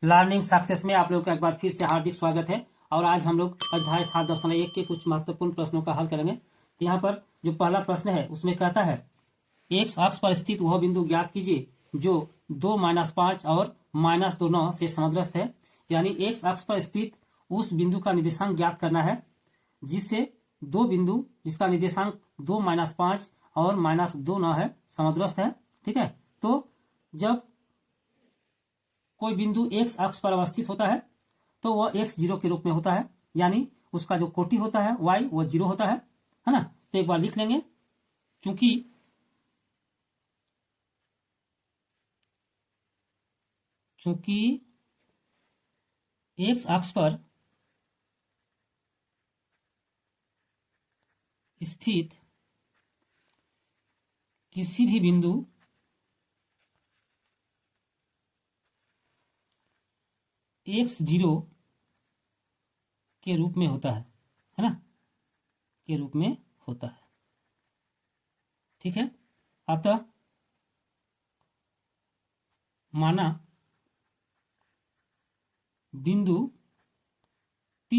Learning success में आप लोग का एक बार फिर से हार्दिक स्वागत है। और आज हम लोग अध्याय 7.1 के कुछ महत्वपूर्ण प्रश्नों का हल करेंगे। यहाँ पर जो पहला प्रश्न है उसमें कहता है एक्स अक्ष पर स्थित वह बिंदु ज्ञात कीजिए जो 2-5 और -2 से समग्रस्त है। यानी एक्स अक्ष पर स्थित उस बिंदु का निर्देशांक ज्ञात करना है जिससे दो बिंदु जिसका निर्देशांक 2-5 और -2 है समग्रस्त है। ठीक है, तो जब कोई बिंदु एक्स अक्ष पर अवस्थित होता है तो वह एक्स जीरो के रूप में होता है, यानी उसका जो कोटि होता है वाई वो जीरो होता है ना। तो एक बार लिख लेंगे, चूंकि एक्स अक्ष पर स्थित किसी भी बिंदु एक्स जीरो के रूप में होता है ना, के रूप में होता है। ठीक है, अतः माना बिंदु P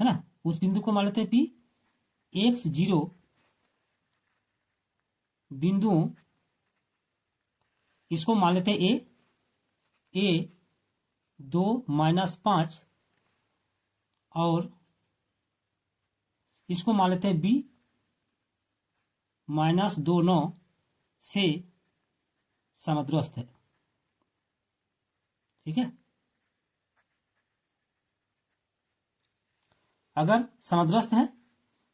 है ना, उस बिंदु को मान लेते हैं P, एक्स जीरो बिंदुओं इसको मान लेते हैं ए 2-5 और इसको मान लेते हैं B -2-9 से समग्रस्त है। ठीक है, अगर समग्रस्त है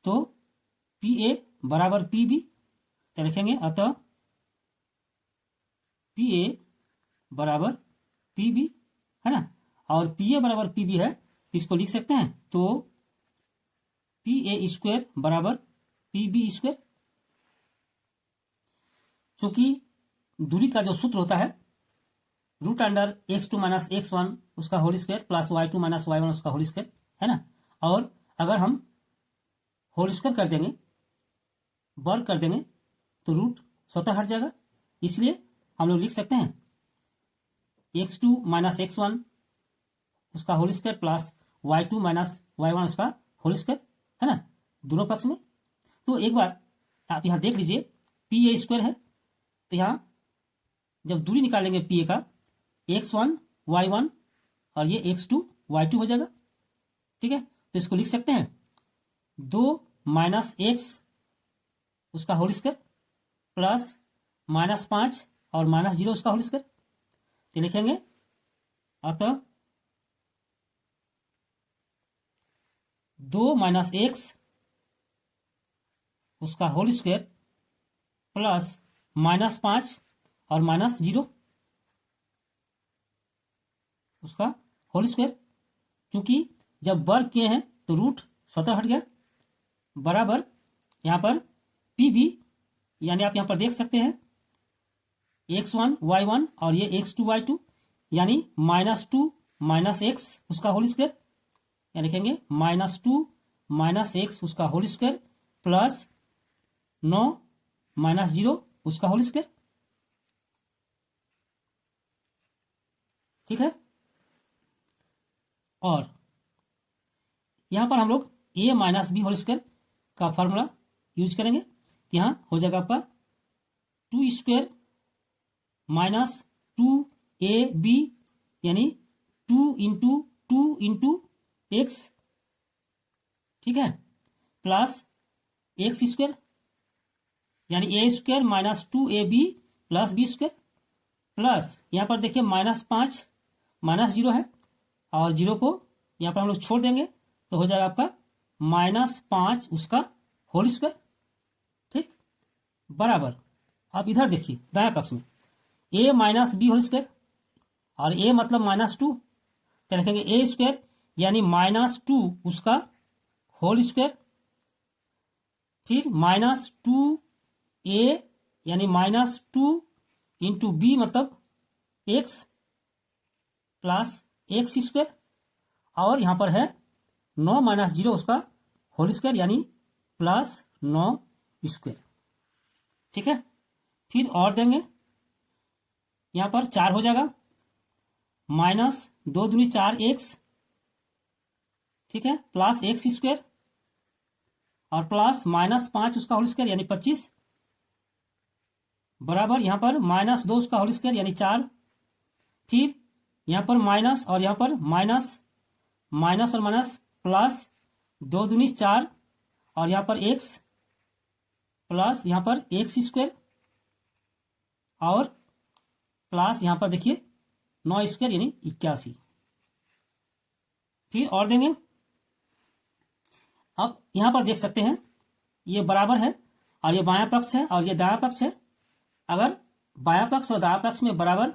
तो PA बराबर PB तो लिखेंगे, अतः PA बराबर PB है ना, और PA बराबर PB है, इसको लिख सकते हैं तो PA² बराबर PB²। चूंकि दूरी का जो सूत्र होता है √x2 - x1 उसका whole square plus y2 - y1 उसका होल स्क्वायर है ना, और अगर हम होल स्क्वायर कर देंगे, वर्ग कर देंगे तो रूट स्वतः हट जाएगा। इसलिए हम लोग लिख सकते हैं x2 - x1 उसका whole square plus y2 - y1 उसका होल स्क्वायर है ना, दोनों पक्ष में। तो एक बार आप यहाँ देख लीजिए PA² है, तो यहाँ जब दूरी निकालेंगे PA का x1 y1 और ये x2 y2 हो जाएगा। ठीक है, तो इसको लिख सकते हैं 2 - x उसका होल स्क्वायर प्लस -5 और -0 उसका होल स्क्वायर, तो लिखेंगे अतः 2 - x उसका होल स्क्वायर प्लस -5 और -0 उसका होल स्क्वायर, क्योंकि जब वर्ग किए हैं तो रूट स्वतः हट गया, बराबर यहाँ पर PB यानी आप यहाँ पर देख सकते हैं x1 y1 और ये x2 y2 यानी -2 - x उसका होल स्क्वायर, या लिखेंगे -2 - x उसका होल स्क्वायर प्लस 9 - 0 उसका होल स्क्वायर। ठीक है, और यहां पर हम लोग a - b होल स्क्वायर का फॉर्मूला यूज करेंगे, यहां हो जाएगा आपका 2² - 2ab यानी 2 × 2 × x, ठीक है, प्लस x² यानी a² - 2ab plus b² plus यहां पर देखिए -5 -0 है और 0 को यहां पर हम लोग छोड़ देंगे तो हो जाएगा आपका -5 उसका होल स्क्वायर। ठीक, बराबर आप इधर देखिए दाएं पक्ष में a - b होल स्क्वायर और a मतलब -2 तो लिखेंगे a² यानी -2 उसका होल स्क्वायर, फिर -2a यानी -2 × b मतलब x प्लस x², और यहां पर है 9 - 0 उसका होल स्क्वायर यानी +9²। ठीक है, फिर और देंगे, यहां पर 4 हो जाएगा माइनस 2 दूनी 4 एक्स, ठीक है, प्लस एक्स स्क्वायर और प्लस माइनस 5 उसका होल स्क्वायर यानी 25 बराबर यहाँ पर माइनस 2 उसका होल स्क्वायर यानी 4, फिर यहाँ पर माइनस और यहाँ पर माइनस, माइनस और माइनस प्लस 2 दूनी 4 और यहाँ पर एक्स प्लस यहाँ पर एक्स स्क्वायर और प्लस यहाँ पर देखिए 9 स्क्वायर यानी 81। फिर और देंगे, अब यहाँ पर देख सकते हैं ये बराबर है और ये बायां पक्ष है और ये दायां पक्ष है। अगर बायां पक्ष और दायां पक्ष में बराबर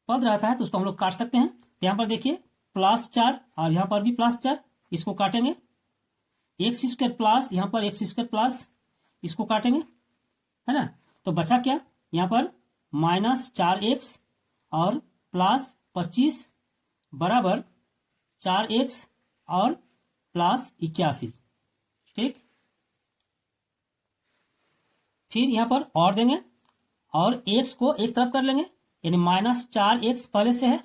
पद रहता है तो उसको हम लोग काट सकते हैं। तो यहाँ पर देखिए +4 और यहाँ पर भी +4, इसको काटेंगे। एक्स स्क्वायर प्लस यहाँ पर एक्स स्क्वायर प्लस, इसको काटेंगे, है ना। तो बचा क्या, यहाँ पर -4x और +25 बराबर 4x और +81, ठीक। फिर यहाँ पर और देंगे और x को एक तरफ कर लेंगे यानी -4x पहले से है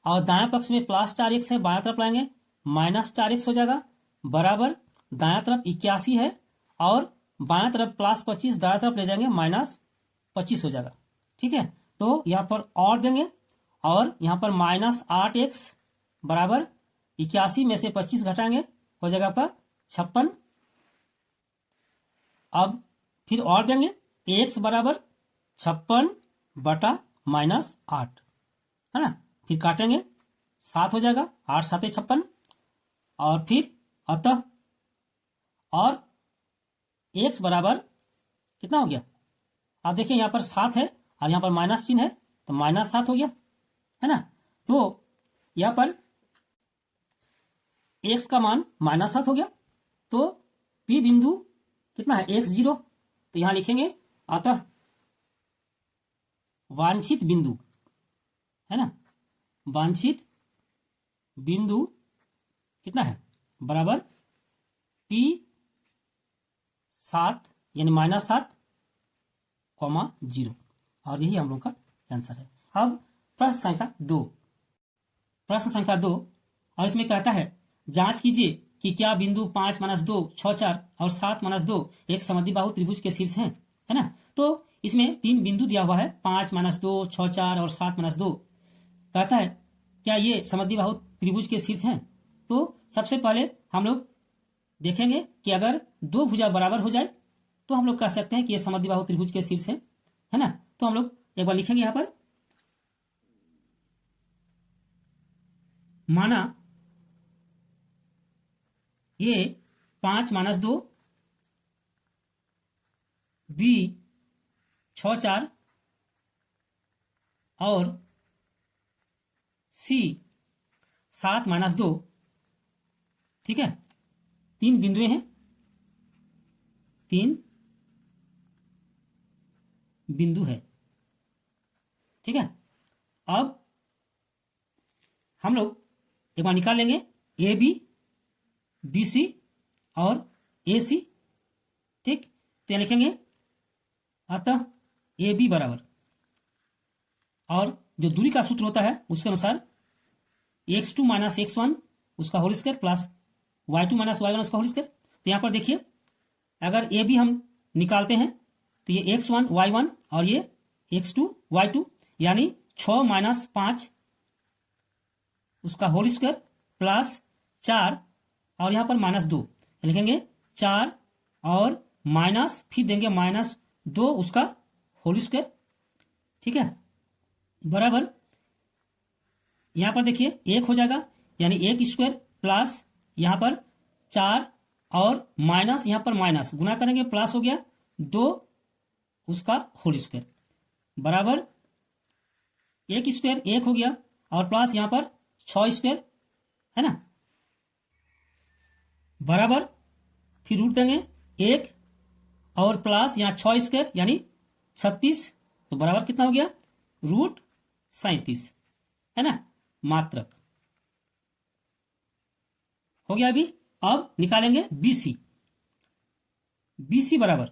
और दाएं पक्ष में +4x है, बाएं तरफ लाएंगे -4x हो जाएगा बराबर दाएं तरफ 81 है और बाएं तरफ +25, दाएं तरफ ले जाएंगे -25 हो जाएगा, ठीक है। तो यहाँ पर और देंगे और यहाँ पर -8x बराबर 81 में से 25 घटाएंगे हो जाएगा आपका 56। अब फिर और देंगे x बराबर 56 बटा -8, है ना। फिर काटेंगे 7 हो जाएगा, 8 7 56 और फिर अतः और x बराबर कितना हो गया, आप देखिए यहाँ पर 7 है और यहाँ पर माइनस चिन्ह है तो -7 हो गया, है ना। तो यहाँ पर x का मान -7 हो गया। तो P बिंदु कितना है x0, तो यहाँ लिखेंगे अतः वांछित बिंदु, है ना, वांछित बिंदु कितना है बराबर P7 यानी -7, 0 और यही हम लोग का आंसर है। अब प्रश्न संख्या 2 और इसमें कहता है जांच कीजिए कि क्या बिंदु 5 - 2 6 4 और 7 - 2 एक समद्विबाहु त्रिभुज के शीर्ष हैं, है ना। तो इसमें 3 बिंदु दिया हुआ है 5 - 2 6 4 और 7 - 2। कहता है क्या ये समद्विबाहु त्रिभुज के शीर्ष हैं। तो सबसे पहले हम लोग देखेंगे कि अगर दो भुजा बराबर हो जाए तो हम लोग कह सकते हैं कि ये समद्विबाहु त्रिभुज के शीर्ष है ना। तो हम लोग एक बार लिखेंगे यहाँ पर, माना ए 5 - 2 बी 6 4 और सी 7 - 2, ठीक है। 3 बिंदुएं हैं, 3 बिंदु है, ठीक है। अब हम लोग एक बार निकाल लेंगे ए बी बी सी और ए सी, ठीक। तो यहाँ लिखेंगे अतः ए बी बराबर, और जो दूरी का सूत्र होता है उसके अनुसार x2 - x1 उसका whole square plus y2 - y1 उसका होल स्क्वायर। तो यहाँ पर देखिए अगर ए बी हम निकालते हैं तो ये x1 y1 और ये x2 y2 यानी 6 - 5 उसका होल स्क्वायर प्लस 4 और यहाँ पर -2 लिखेंगे 4 और माइनस फिर देंगे -2 उसका होल स्क्वायर, ठीक है, बराबर यहाँ पर देखिए 1 हो जाएगा यानी 1 स्क्वायर प्लस यहाँ पर 4 और माइनस यहाँ पर माइनस गुना करेंगे प्लस हो गया 2 उसका होल स्क्वायर बराबर 1 स्क्वायर 1 हो गया और प्लस यहाँ पर 6 स्क्वायर, है ना, बराबर फिर रूट देंगे 1 और प्लस यहाँ 6 स्क्वायर यानी 36, तो बराबर कितना हो गया √37, है ना, मात्रक हो गया। अभी अब निकालेंगे BC, BC बराबर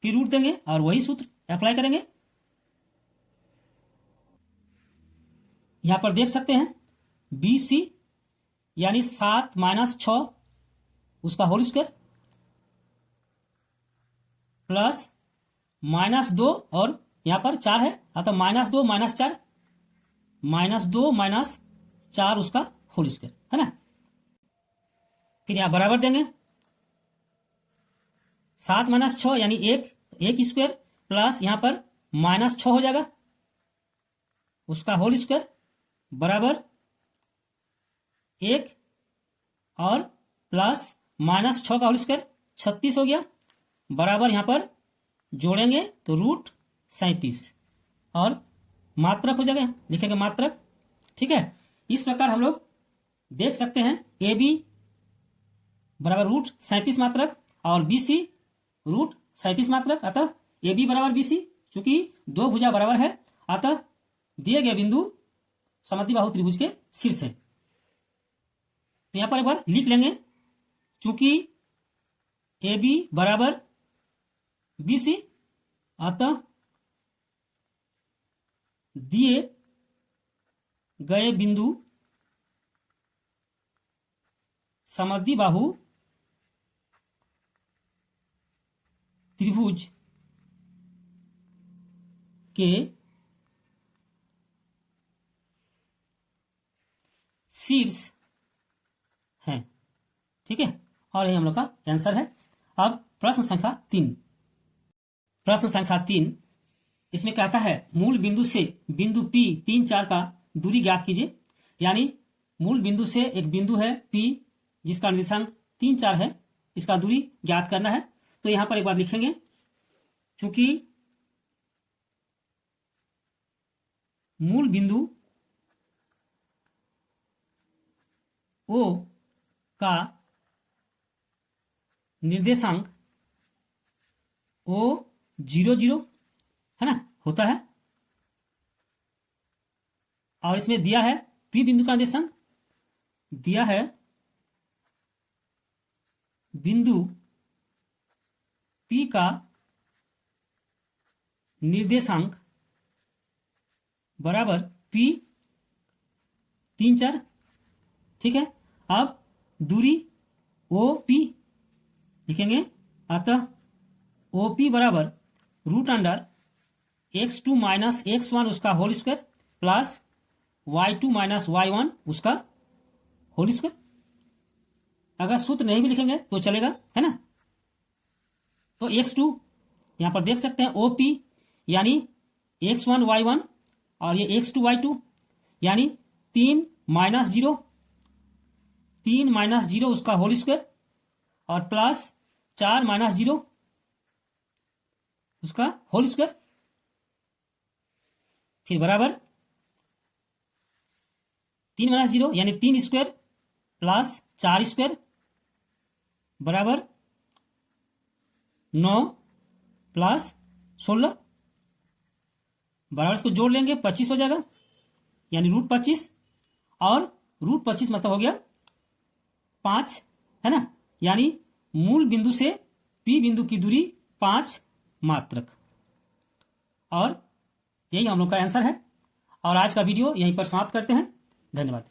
फिर रूट देंगे और वही सूत्र अप्लाई करेंगे। यहां पर देख सकते हैं बी सी यानी 7 - 6 उसका होल स्क्वायर प्लस -2 और यहां पर 4 है, अतः -2 - 4 -2 - 4 उसका होल स्क्वायर है ना। फिर यहां बराबर देंगे 7 - 6 यानी 1 स्क्वायर प्लस यहां पर -6 हो जाएगा उसका होल स्क्वायर बराबर 1 और प्लस -6 का होल स्क्वायर 36 हो गया बराबर यहां पर जोड़ेंगे तो √37 और मात्रक हो जाएगा, लिखेंगे मात्रक। ठीक है, इस प्रकार हम लोग देख सकते हैं ए बी बराबर √37 मात्रक और बी सी √37 मात्रक, अतः ए बी बराबर बी सी, चूंकि दो भुजा बराबर है अतः दिए गए बिंदु समद्विबाहु त्रिभुज के शीर्ष है। तो यहां पर एक बार लिख लेंगे, चूंकि ए बी बराबर बी सी अतः दिए गए बिंदु समद्विबाहु त्रिभुज के शीर्ष हैं। ठीक है, और ये हम लोग का आंसर है। अब प्रश्न संख्या 3, प्रश्न संख्या 3 इसमें कहता है मूल बिंदु से बिंदु P 3, 4 का दूरी ज्ञात कीजिए। यानी मूल बिंदु से एक बिंदु है P जिसका निर्देशांक 3, 4 है, इसका दूरी ज्ञात करना है। तो यहां पर एक बार लिखेंगे, चूंकि मूल बिंदु O का निर्देशांक O00 है ना होता है और इसमें दिया है P बिंदु का निर्देशांक, दिया है बिंदु P का निर्देशांक बराबर P 3, 4। ठीक है, अब दूरी OP लिखेंगे, अतः OP बराबर √(x2 - x1) उसका whole square plus y2 - y1 उसका होल स्क्वायर। अगर सूत्र नहीं भी लिखेंगे तो चलेगा, है ना। तो x2 यहां पर देख सकते हैं OP यानी x1 y1 और ये x2 y2 यानी 3 - 0 3 - 0 उसका होल स्क्वायर और प्लस 4 - 0 उसका होल स्क्वायर, फिर बराबर 3 - 0 यानी 3 स्क्वायर प्लस 4 स्क्वायर बराबर 9 प्लस 16 बराबर इसको जोड़ लेंगे 25 हो जाएगा, यानी √25 और √25 मतलब हो गया 5, है ना। यानी मूल बिंदु से P बिंदु की दूरी 5 मात्रक, और यही हम लोग का आंसर है। और आज का वीडियो यहीं पर समाप्त करते हैं। धन्यवाद।